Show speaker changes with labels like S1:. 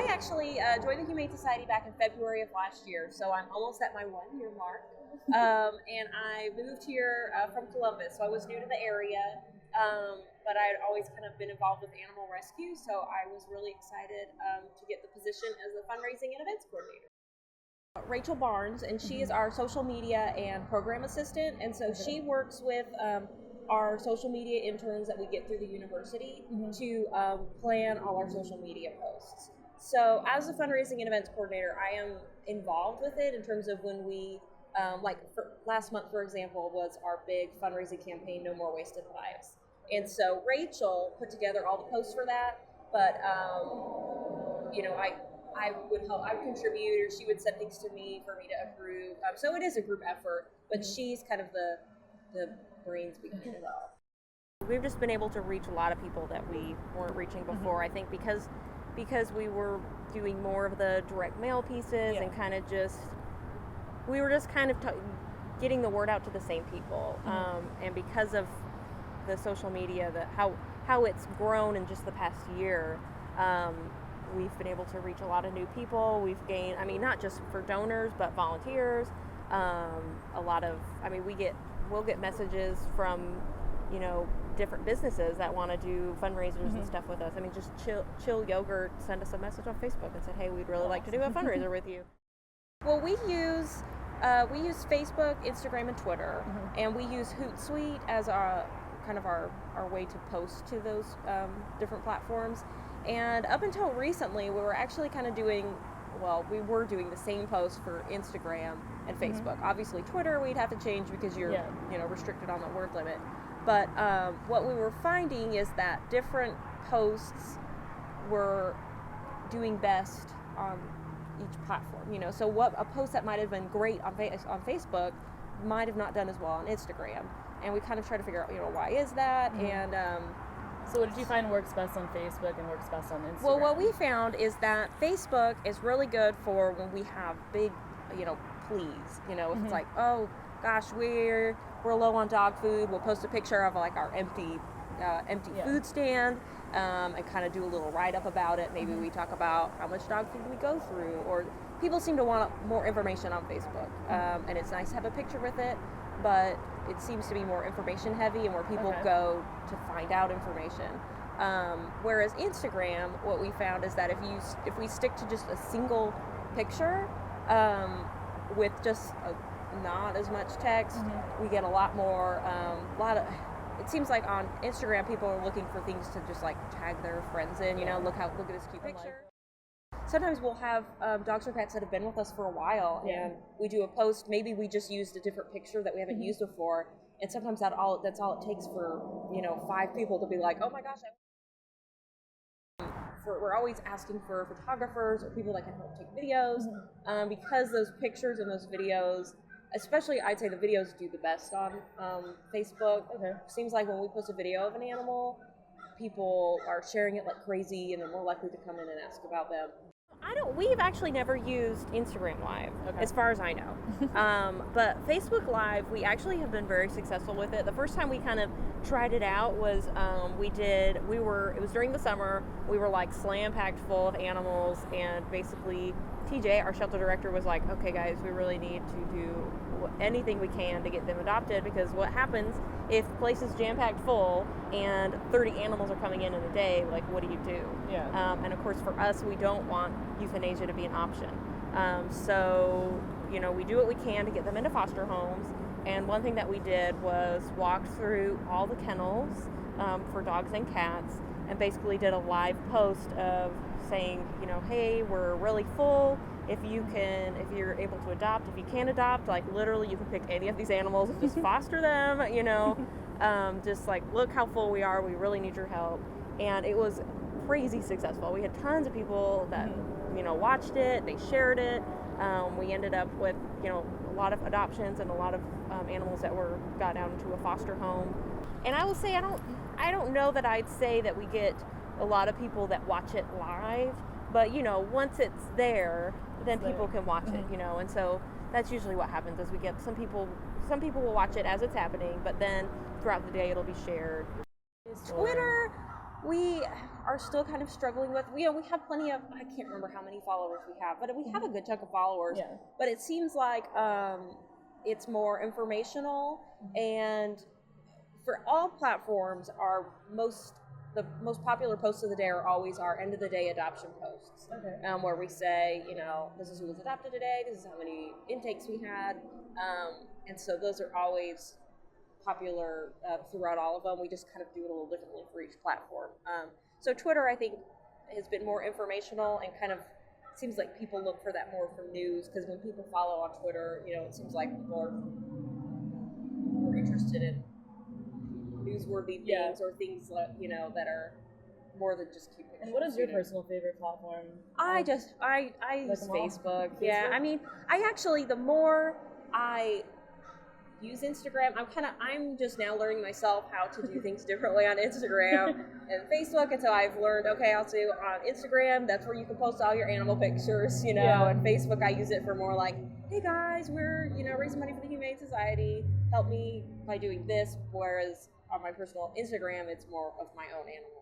S1: I actually joined the Humane Society back in February of last year, so I'm almost at my 1 year mark. And I moved here from Columbus, so I was new to the area, but I had always kind of been involved with animal rescue, so I was really excited to get the position as the fundraising and events coordinator. Rachel Barnes, and she is our social media and program assistant, and so she works with our social media interns that we get through the university to plan all our social media posts. So as a fundraising and events coordinator, I am involved with it in terms of when we, last month, for example, was our big fundraising campaign, No More Wasted Lives. And so Rachel put together all the posts for that, but I would help. I would contribute, or she would send things to me for me to approve. So it is a group effort, but she's kind of the brains behind it all.
S2: We've just been able to reach a lot of people that we weren't reaching before. I think because we were doing more of the direct mail pieces and kind of we were just kind of getting the word out to the same people. And because of the social media, how it's grown in just the past year. We've been able to reach a lot of new people. We've gained, not just for donors, but volunteers. We'll get messages from, different businesses that want to do fundraisers and stuff with us. Just Chill Yogurt sent us a message on Facebook and said, hey, we'd really like to do a fundraiser with you.
S1: Well, we use Facebook, Instagram, and Twitter, and we use Hootsuite as our way to post to those different platforms. And up until recently, we were actually kind of doing the same post for Instagram and Facebook. Obviously, Twitter we'd have to change because you're restricted on the word limit. But what we were finding is that different posts were doing best on each platform. So what a post that might have been great on Facebook might have not done as well on Instagram. And we kind of try to figure out, why is that? And
S3: so what did you find works best on Facebook and works best on Instagram?
S1: Well, what we found is that Facebook is really good for when we have big, pleas. If it's like, oh gosh, we're low on dog food, we'll post a picture of our empty food stand and kind of do a little write-up about it. Maybe we talk about how much dog food we go through, or people seem to want more information on Facebook. And it's nice to have a picture with it, but it seems to be more information heavy and where people go to find out information. Whereas Instagram, what we found is that if we stick to just a single picture with just not as much text, we get a lot more. It seems like on Instagram, people are looking for things to just tag their friends in. Look at this cute picture. Sometimes we'll have dogs or cats that have been with us for a while, and we do a post. Maybe we just used a different picture that we haven't used before, and sometimes that's all it takes for 5 people to be like, oh my gosh. We're always asking for photographers or people that can help take videos, because those pictures and those videos, especially I'd say the videos do the best on Facebook. Seems like when we post a video of an animal, people are sharing it like crazy, and they're more likely to come in and ask about them.
S2: We've actually never used Instagram Live, as far as I know. But Facebook Live, we actually have been very successful with it. The first time we kind of tried it out was, it was during the summer, we were slam-packed full of animals, and basically TJ, our shelter director, was like, okay guys, we really need to do anything we can to get them adopted, because what happens if the place is jam-packed full and 30 animals are coming in a day, what do you do? And of course for us, we don't want euthanasia to be an option. So we do what we can to get them into foster homes. And one thing that we did was walk through all the kennels for dogs and cats, and basically did a live post of saying, hey, we're really full. If you're able to adopt, if you can adopt, literally you can pick any of these animals and just foster them, just look how full we are. We really need your help. And it was crazy successful. We had tons of people that, watched it, they shared it. We ended up with, a lot of adoptions and a lot of animals that got down into a foster home. And I will say, I don't know that I'd say that we get a lot of people that watch it live, but once it's there, then people can watch it, and so that's usually what happens is we get some people will watch it as it's happening, but then throughout the day it'll be shared.
S1: Twitter, We are still kind of struggling with, we have plenty of, I can't remember how many followers we have, but we have a good chunk of followers.
S3: Yeah.
S1: But it seems like it's more informational, and for all platforms, the most popular posts of the day are always our end of the day adoption posts.
S3: Okay.
S1: Where we say, this is who was adopted today, this is how many intakes we had. And so those are always popular throughout all of them. We just kind of do it a little differently for each platform. So Twitter, I think, has been more informational, and kind of seems like people look for that more from news, because when people follow on Twitter, it seems like people are more interested in newsworthy things, or things that are more than just cute pictures.
S3: And what is your personal favorite platform?
S1: I use Facebook. Yeah,
S3: Facebook?
S1: I mean, the more I use Instagram, I'm just now learning myself how to do things differently on Instagram and Facebook, and so I've learned, okay, I'll do on Instagram, that's where you can post all your animal pictures,
S3: Yeah.
S1: and Facebook I use it for more like, hey guys, we're raising money for the Humane Society, help me by doing this, whereas on my personal Instagram it's more of my own animal